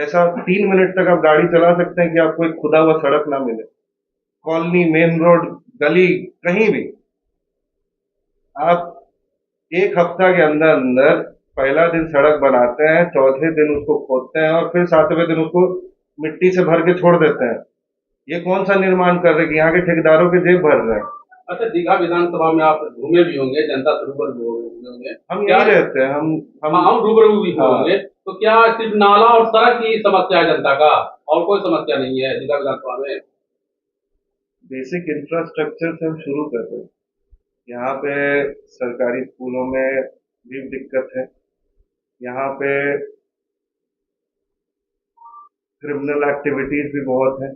ऐसा 3 मिनट तक आप गाड़ी चला सकते हैं कि आपको एक खुदा हुआ सड़क ना मिले। कॉलोनी, मेन रोड, गली, कहीं भी आप एक हफ्ता के अंदर अंदर पहला दिन सड़क बनाते हैं, चौथे दिन उसको खोदते हैं और फिर सातवें दिन उसको मिट्टी से भर के छोड़ देते हैं। ये कौन सा निर्माण कर रहे हैं कि यहाँ के ठेकेदारों के जेब भर रहे हैं। अच्छा, दीघा विधानसभा में आप घूमे भी होंगे, जनता से रूबरू भी हुए होंगे हम क्या? यही रहते हैं, हम हाँ, हम रूबरू भी हुए हाँ। होंगे। तो क्या सिर्फ नाला और सड़क की समस्या है जनता का, और कोई समस्या नहीं है दीघा विधानसभा में? बेसिक इंफ्रास्ट्रक्चर से हम शुरू कर रहे हैं। यहाँ पे सरकारी स्कूलों में भी दिक्कत है। यहाँ पे क्रिमिनल एक्टिविटीज भी बहुत है,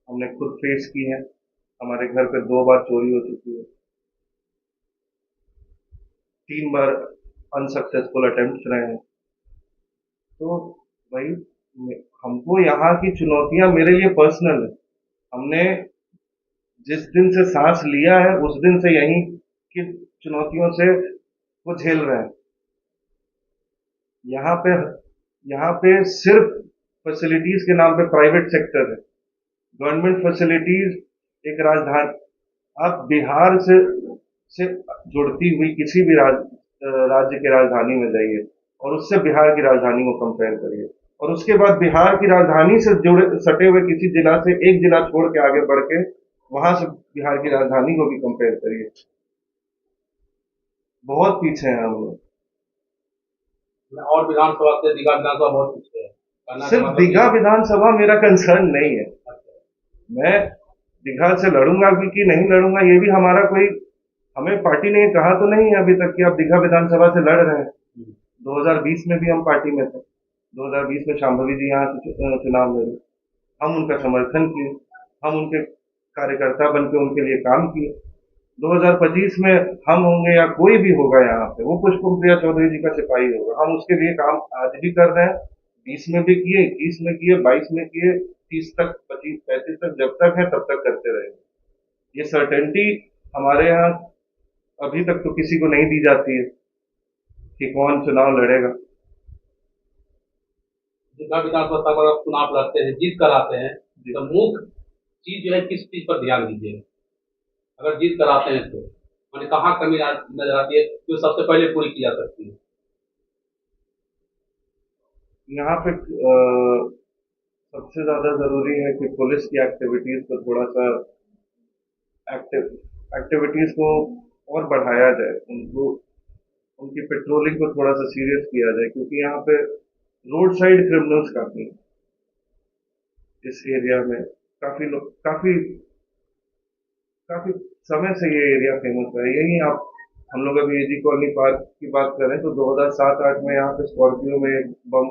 हमने खुद फेस की है। हमारे घर पे 2 बार चोरी हो चुकी है, 3 बार अनसक्सेसफुल अटेम्प्ट रहे हैं। तो भाई, हमको यहाँ की चुनौतियां मेरे लिए पर्सनल है। हमने जिस दिन से सांस लिया है उस दिन से यहीं की चुनौतियों से वो झेल रहे हैं। यहाँ पे यहाँ पे सिर्फ फैसिलिटीज के नाम पे प्राइवेट सेक्टर है। गवर्नमेंट फैसिलिटीज एक राजधानी, आप बिहार से जुड़ती हुई किसी भी राज्य की राजधानी में जाइए और उससे बिहार की राजधानी को कंपेयर करिए, और उसके बाद बिहार की राजधानी से जुड़े सटे हुए किसी जिला से एक जिला छोड़ के आगे बढ़ के वहां से बिहार की राजधानी को भी कंपेयर करिए। बहुत पीछे हैं हम लोग। और विधानसभा से दीघा विधानसभा बहुत पीछे है, कहना का सिर्फ मतलब ये दीघा है। विधानसभा मेरा कंसर्न नहीं है। अच्छा। मैं दीघा से लड़ूंगा भी कि नहीं लड़ूंगा ये भी हमारा कोई, हमें पार्टी ने कहा तो नहीं है अभी तक कि आप दीघा विधानसभा से लड़ रहे हैं। 2020 में भी हम पार्टी में थे। 2020 में शांभवी जी यहाँ से चुनाव लड़े, हम उनका समर्थन किए, हम उनके कार्यकर्ता बन के उनके लिए काम किए। 2025 में हम होंगे या कोई भी होगा यहाँ पे, वो पुष्पम प्रिया चौधरी जी का सिपाही होगा, हम उसके लिए काम आज भी कर रहे हैं। 20 में भी किए, 21 में किए, 22 में किए, 30 तक, 25, 35 तक, जब तक है तब तक करते रहेंगे। ये सर्टेनिटी हमारे यहाँ अभी तक तो किसी को नहीं दी जाती है कि कौन चुनाव लड़ेगा। दीघा विधानसभा अगर आप चुनाव लड़ते हैं, जीत कर आते हैं, जी। तो मुख्य चीज जो है किस चीज पर ध्यान दीजिए? अगर जीत कर आते हैं तो मैंने कहाँ कमी नजर आती है जो सबसे पहले पूरी की जा सकती है? यहाँ पे सबसे ज्यादा जरूरी है कि पुलिस की एक्टिविटीज को थोड़ा सा एक्टिविटीज को और बढ़ाया जाए, उनको उनकी पेट्रोलिंग को थोड़ा सा सीरियस किया जाए, क्योंकि यहाँ पे रोड साइड क्रिमिनल्स काफी हैं। इस एरिया में काफी लोग, काफी काफी समय से ये एरिया फेमस है। यही आप, हम लोग अभी एजी कॉलोनी पार्क की बात करें तो 2007-8 में यहाँ पे स्कॉर्पियो में एक बम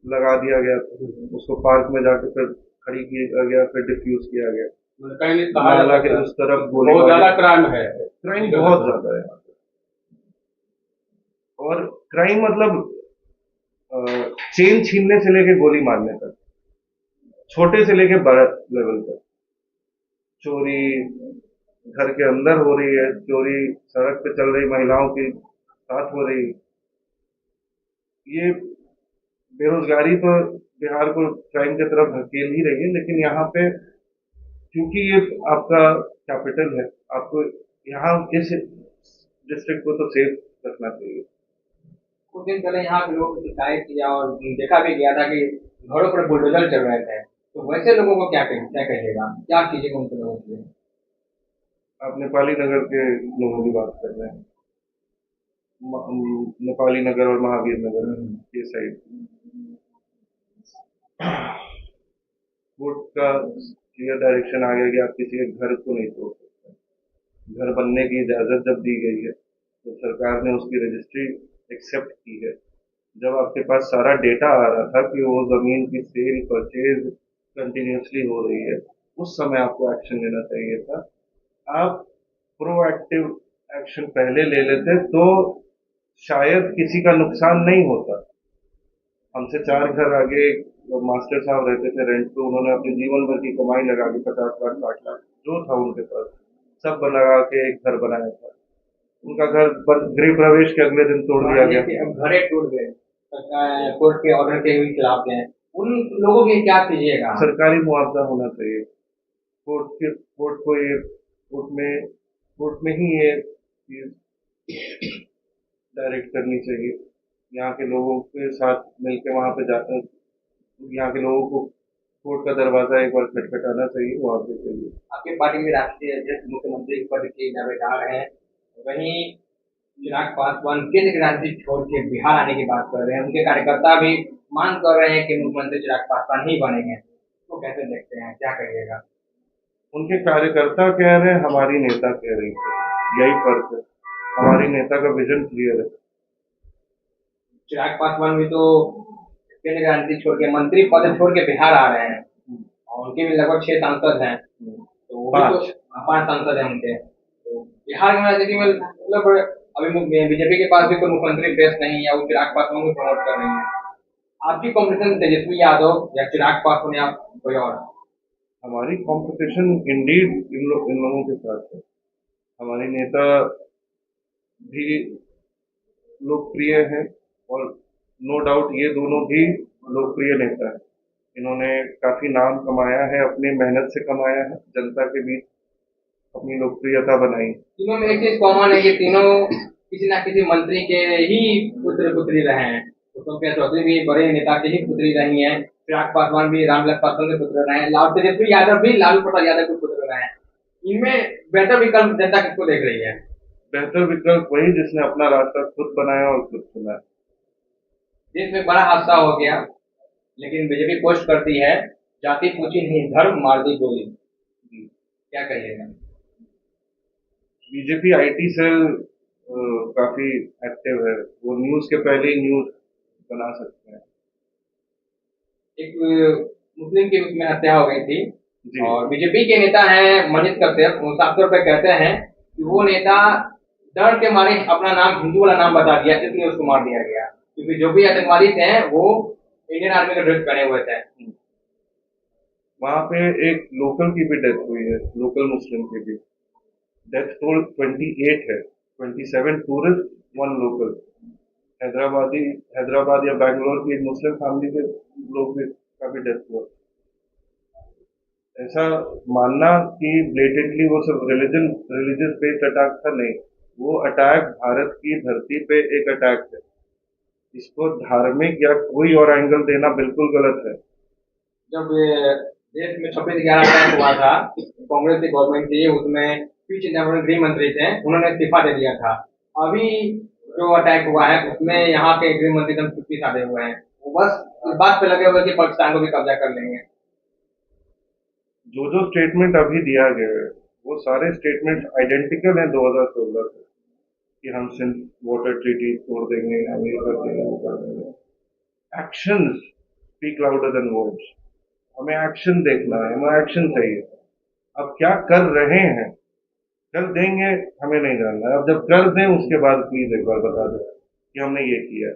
लगा दिया गया था, उसको पार्क में जाके फिर खड़ी किया गया, फिर डिफ्यूज किया गया। मैंने कहीं कहा जा नाला के सकता है उस तरफ बहुत गोलीबारी, ज्यादा क्राइम है। क्राइम बहुत ज्यादा है यहाँ पे। और क्राइम मतलब चेन छीनने से लेके गोली मारने तक, छोटे से लेके बड़े लेवल तक चोरी घर के अंदर हो रही है, चोरी सड़क पे चल रही महिलाओं के साथ हो रही। ये बेरोजगारी तो बिहार को क्राइम की तरफ धकेल ही रही है, लेकिन यहाँ पे क्योंकि ये आपका कैपिटल है, आपको यहाँ इस डिस्ट्रिक्ट को तो सेफ रखना चाहिए। कुछ दिन पहले यहाँ पे लोग शिकायत किया और देखा भी गया था कि घरों पर बुलडोजर चल रहे थे, तो वैसे लोगों को क्या कहिएगा, क्या कीजिएगा उनके लोगों के लिए? आप नेपाली नगर के लोगों की बात कर रहे हैं, नेपाली नगर और महावीर नगर ये साइड कोर्ट का क्लियर डायरेक्शन आ गया कि आप किसी के घर को नहीं तोड़ सकते। घर बनने की इजाजत जब दी गई है तो सरकार ने उसकी रजिस्ट्री एक्सेप्ट की है। जब आपके पास सारा डेटा आ रहा था कि वो जमीन की सेल परचेज कंटिन्यूसली हो रही है, उस समय आपको एक्शन लेना चाहिए था। आप प्रोएक्टिव एक्शन पहले ले लेते तो शायद किसी का नुकसान नहीं होता। हमसे 4 घर आगे मास्टर साहब रहते थे रेंट पे, उन्होंने अपने जीवन भर की कमाई लगा के 50 लाख 60 लाख जो था उनके पास सब लगा के एक घर बनाया था। उनका घर गृह प्रवेश के अगले दिन तोड़ दिया मान गया। लीजिए अब घरे टूट गए, कोर्ट के ऑर्डर के भी खिलाफ हैं, उन लोगों के क्या कीजिएगा? सरकारी मुआवजा होना चाहिए। कोर्ट में ही ये चीज डायरेक्ट करनी चाहिए। यहाँ के लोगों के साथ मिलकर वहां पे जाकर यहाँ के लोगों को कोर्ट का दरवाजा एक बार खटखटाना चाहिए, मुआवजे के लिए। आपकी पार्टी में राष्ट्रीय अध्यक्ष मुख्यमंत्री पद के दावेदार हैं, वहीं चिराग पासवान केंद्र की राजनीति छोड़ के बिहार आने की बात कर रहे हैं। उनके कार्यकर्ता भी मांग कर रहे हैं कि मुख्यमंत्री चिराग पासवान ही बनेंगे। तो कैसे देखते हैं, क्या करिएगा? उनके कार्यकर्ता कह रहे हैं, हमारी नेता कह रही है, यही फर्क है। हमारी नेता का विजन क्लियर है। चिराग पासवान भी तो केंद्र की राजनीति छोड़ के मंत्री पद छोड़ के बिहार आ रहे हैं, और उनके भी लगभग 6 सांसद हैं, तो वो भी तो 5 सांसद हैं उनके। तो बिहार में राजनीति में मतलब अभी बीजेपी के पास भी कोई मुख्यमंत्री फेस नहीं है, वो चिराग पासवान को प्रमोट कर रही है। आपकी कॉम्पिटिशन तेजस्वी यादव या चिराग पासवान या कोई और? हमारी कंपटीशन इंडीड इन लोगों के साथ है। हमारी नेता भी लोकप्रिय है, और नो डाउट ये दोनों भी लोकप्रिय नेता है। इन्होंने काफी नाम कमाया है, अपनी मेहनत से कमाया है, जनता के बीच अपनी लोकप्रियता बनाई। तीनों में एक चीज कॉमन है, ये तीनों किसी ना किसी मंत्री के ही पुत्र पुत्री रहे हैं। उत्तम कुमार चौधरी भी बड़े नेता की ही पुत्री रही हैं, चिराग पासवान भी रामविलास पासवान के पुत्र रहे हैं, लालू तेजस्वी यादव भी लालू प्रसाद यादव के पुत्र रहे हैं। इनमें बेहतर विकल्प जनता किसको देख रही है? बेहतर विकल्प वही जिसने अपना रास्ता खुद बनाया और खुद चुना। देश में बड़ा हादसा हो गया, लेकिन बीजेपी पोस्ट करती है जाति पूछी नहीं, धर्म मार दी गोली। क्या कहिएगा? बीजेपी आईटी सेल काफी एक्टिव है, वो न्यूज के पहले ही न्यूज बना सकते हैं। एक मुस्लिम की उसमें हत्या हो गई थी, जी। और बीजेपी के नेता हैं मनीष कश्यप, वो साफ तौर पर कहते हैं कि वो नेता डर के मारे अपना नाम, हिंदू वाला नाम बता दिया, इसलिए उसको मार दिया गया, क्योंकि जो भी आतंकवादी थे वो इंडियन आर्मी का ड्रेस पहने हुए थे। वहां पे एक लोकल की भी डेथ हुई है, लोकल मुस्लिम की भी डेथ टोल 28 है, 27 टूरिस्ट, 1 लोकल। हैदराबाद या बैंगलोर की एक मुस्लिम फैमिली के लोग भी का भी डेथ हुआ। ऐसा मानना कि ब्लेटेंटली वो सब रिलीजियस बेस्ड अटैक था, नहीं। वो अटैक भारत की धरती पे एक अटैक है। इसको धार्मिक या कोई और एंगल देना बिल्कुल गलत है। जब देश में 26/11 अटैक हुआ था, कांग्रेस की गवर्नमेंट थी, उसमें पी चिदम्बरम गृह मंत्री थे, उन्होंने इस्तीफा दे दिया था। अभी जो अटैक हुआ है उसमें यहाँ के गृह मंत्री चुप्पी साधे हुए हैं, वो बस इस बात पे लगे हुए कि पाकिस्तान को भी कब्जा कर लेंगे। जो स्टेटमेंट अभी दिया गया है वो सारे स्टेटमेंट आइडेंटिकल हैं 2016 से, कि हम सिंध वाटर ट्रीटी तोड़ देंगे, हम ये कर देंगे, वो कर देंगे। Actions speak louder than words. हमें एक्शन देखना है, हमें एक्शन चाहिए। अब क्या कर रहे हैं, कर देंगे, हमें नहीं जानना है। अब जब कर दें उसके बाद प्लीज एक बार बता दें कि हमने ये किया।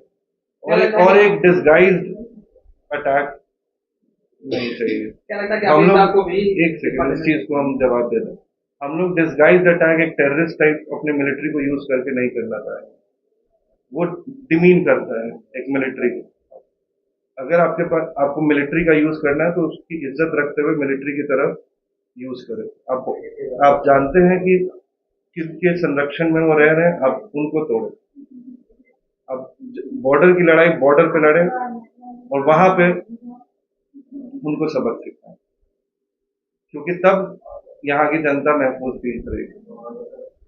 और एक डिस्गाइज्ड अटैक नहीं चाहिए। क्या लगता है कि हम अमित शाह लोग को भी एक सेकंड, इस चीज को हम जवाब दे दें। हम लोग डिस्गाइज्ड अटैक एक टेररिस्ट टाइप अपने मिलिट्री को यूज करके नहीं करना चाहेंगे। वो डिमीन करता है एक मिलिट्री को। अगर आपको मिलिट्री का यूज करना है तो उसकी इज्जत रखते हुए मिलिट्री की तरफ यूज करें। आप जानते हैं कि किसके संरक्षण में वो रह रहे हैं, आप उनको तोड़े। अब बॉर्डर की लड़ाई बॉर्डर पे लड़े और वहां पे उनको सबक सिखाएं, क्योंकि तब यहाँ की जनता महफूज फील करेगी।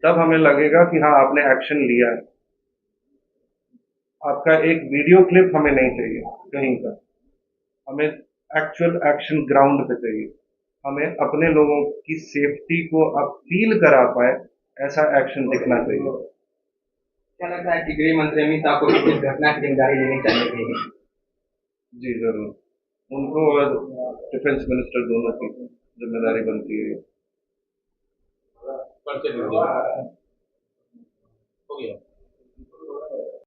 तब हमें लगेगा कि हाँ आपने एक्शन लिया है। आपका एक वीडियो क्लिप हमें नहीं चाहिए कहीं का, हमें एक्चुअल एक्शन ग्राउंड पे चाहिए। हमें अपने लोगों की सेफ्टी को अब फील करा पाए ऐसा एक्शन दिखना चाहिए। क्या लगता है कि गृह मंत्री अमित शाह को इस घटना की जिम्मेदारी लेनी चाहिए? जी जरूर, उनको और डिफेंस मिनिस्टर दोनों की जिम्मेदारी बनती है। हो गया।